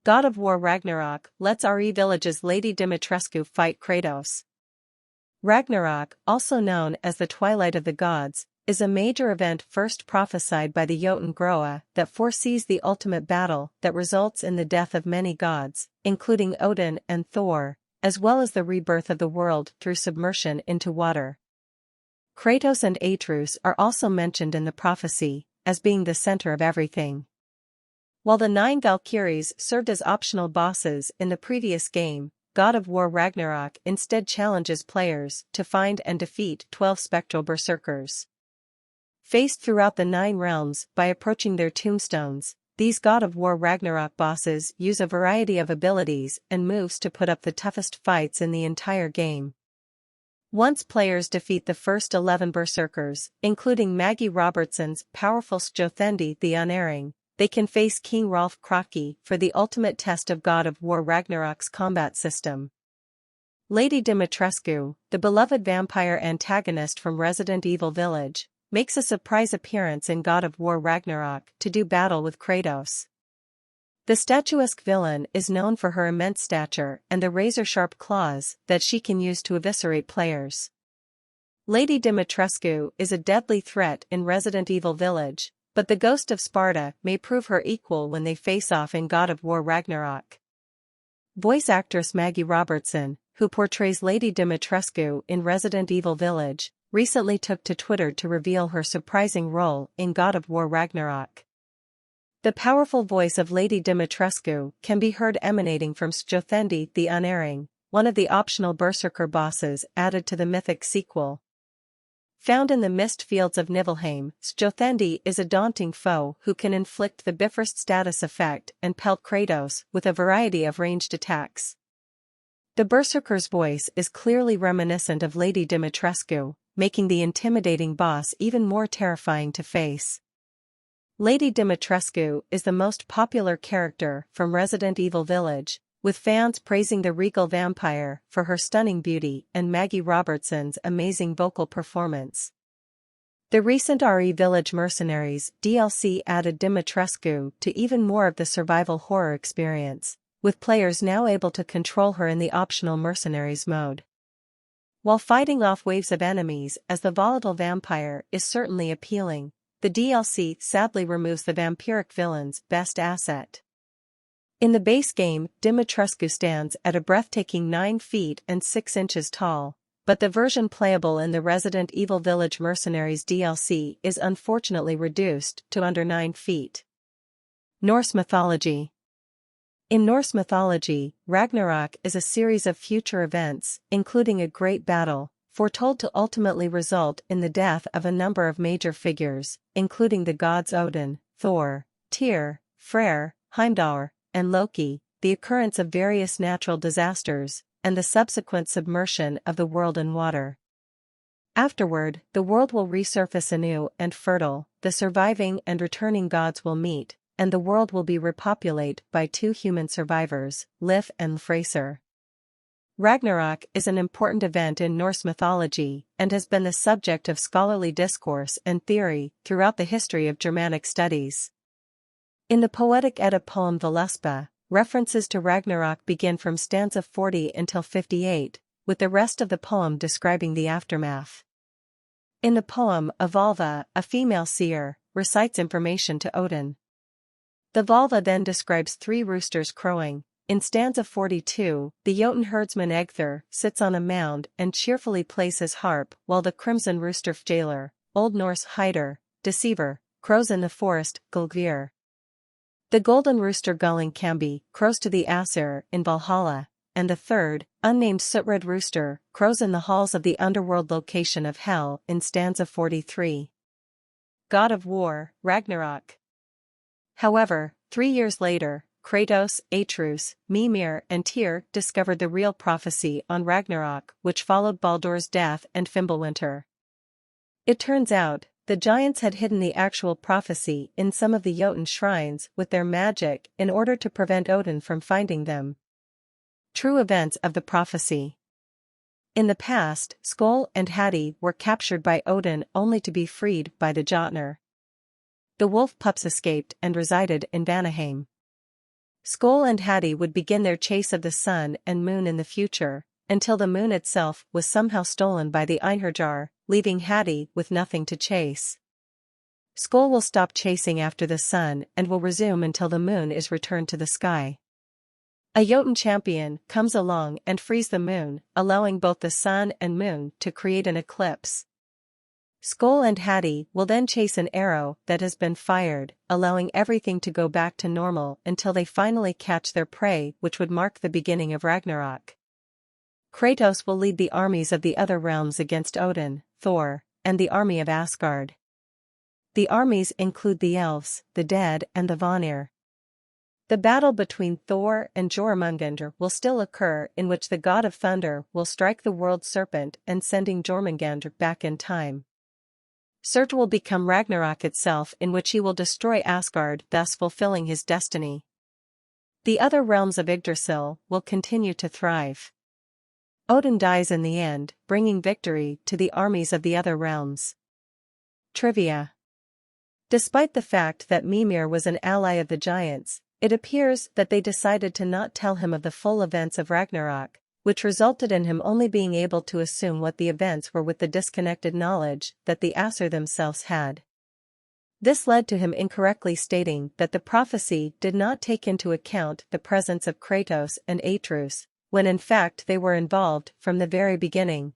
God of War Ragnarok lets RE Village's Lady Dimitrescu fight Kratos. Ragnarok, also known as the Twilight of the Gods, is a major event first prophesied by the Jötunn Gróa that foresees the ultimate battle that results in the death of many gods, including Odin and Thor, as well as the rebirth of the world through submersion into water. Kratos and Atreus are also mentioned in the prophecy, as being the center of everything. While the 9 Valkyries served as optional bosses in the previous game, God of War Ragnarok instead challenges players to find and defeat 12 spectral Berserkers. Faced throughout the 9 realms by approaching their tombstones, these God of War Ragnarok bosses use a variety of abilities and moves to put up the toughest fights in the entire game. Once players defeat the first 11 Berserkers, including Maggie Robertson's powerful Skjóthendi the Unerring, they can face King Hrólf Kraki for the ultimate test of God of War Ragnarok's combat system. Lady Dimitrescu, the beloved vampire antagonist from Resident Evil Village, makes a surprise appearance in God of War Ragnarok to do battle with Kratos. The statuesque villain is known for her immense stature and the razor-sharp claws that she can use to eviscerate players. Lady Dimitrescu is a deadly threat in Resident Evil Village, but the Ghost of Sparta may prove her equal when they face off in God of War Ragnarok. Voice actress Maggie Robertson, who portrays Lady Dimitrescu in Resident Evil Village, recently took to Twitter to reveal her surprising role in God of War Ragnarok. The powerful voice of Lady Dimitrescu can be heard emanating from Skjóthendi the Unerring, one of the optional Berserker bosses added to the mythic sequel. Found in the mist fields of Niflheim, Skjóthendi is a daunting foe who can inflict the Bifrost status effect and pelt Kratos with a variety of ranged attacks. The Berserker's voice is clearly reminiscent of Lady Dimitrescu, making the intimidating boss even more terrifying to face. Lady Dimitrescu is the most popular character from Resident Evil Village, with fans praising the regal vampire for her stunning beauty and Maggie Robertson's amazing vocal performance. The recent RE Village Mercenaries DLC added Dimitrescu to even more of the survival horror experience, with players now able to control her in the optional Mercenaries mode. While fighting off waves of enemies as the volatile vampire is certainly appealing, the DLC sadly removes the vampiric villain's best asset. In the base game, Dimitrescu stands at a breathtaking 9 feet and 6 inches tall, but the version playable in the Resident Evil Village Mercenaries DLC is unfortunately reduced to under 9 feet. Norse mythology. In Norse mythology, Ragnarok is a series of future events, including a great battle, foretold to ultimately result in the death of a number of major figures, including the gods Odin, Thor, Tyr, Freyr, Heimdall, and Loki, the occurrence of various natural disasters, and the subsequent submersion of the world in water. Afterward, the world will resurface anew and fertile, the surviving and returning gods will meet, and the world will be repopulated by 2 human survivors, Lif and Freyr. Ragnarok is an important event in Norse mythology and has been the subject of scholarly discourse and theory throughout the history of Germanic studies. In the poetic Edda poem Völuspá, references to Ragnarok begin from stanza 40 until 58, with the rest of the poem describing the aftermath. In the poem, Avalva, a female seer, recites information to Odin. The Valva then describes 3 roosters crowing. In stanza 42, the Jötunn herdsman Egthur sits on a mound and cheerfully plays his harp while the crimson rooster Fjalar, Old Norse Hyder, deceiver, crows in the forest, Gulgvir. The golden rooster Gulling Cambi crows to the Aesir in Valhalla, and the third, unnamed soot-red rooster, crows in the halls of the underworld location of Hel in stanza 43. God of War, Ragnarok. However, 3 years later, Kratos, Atreus, Mimir and Tyr discovered the real prophecy on Ragnarok, which followed Baldur's death and Fimbulwinter. It turns out, the giants had hidden the actual prophecy in some of the Jötunn shrines with their magic in order to prevent Odin from finding them. True events of the prophecy. In the past, Skoll and Hati were captured by Odin only to be freed by the Jötnar. The wolf pups escaped and resided in Vanaheim. Skoll and Hati would begin their chase of the sun and moon in the future, until the moon itself was somehow stolen by the Einherjar, leaving Hati with nothing to chase. Skoll will stop chasing after the sun and will resume until the moon is returned to the sky. A Jötunn champion comes along and frees the moon, allowing both the sun and moon to create an eclipse. Skoll and Hati will then chase an arrow that has been fired, allowing everything to go back to normal until they finally catch their prey, which would mark the beginning of Ragnarok. Kratos will lead the armies of the other realms against Odin, Thor, and the army of Asgard. The armies include the elves, the dead, and the Vanir. The battle between Thor and Jormungandr will still occur, in which the god of thunder will strike the world serpent and sending Jormungandr back in time. Surt will become Ragnarok itself, in which he will destroy Asgard, thus fulfilling his destiny. The other realms of Yggdrasil will continue to thrive. Odin dies in the end, bringing victory to the armies of the other realms. Trivia. Despite the fact that Mimir was an ally of the giants, it appears that they decided to not tell him of the full events of Ragnarok, which resulted in him only being able to assume what the events were with the disconnected knowledge that the Aesir themselves had. This led to him incorrectly stating that the prophecy did not take into account the presence of Kratos and Atreus, when in fact they were involved from the very beginning.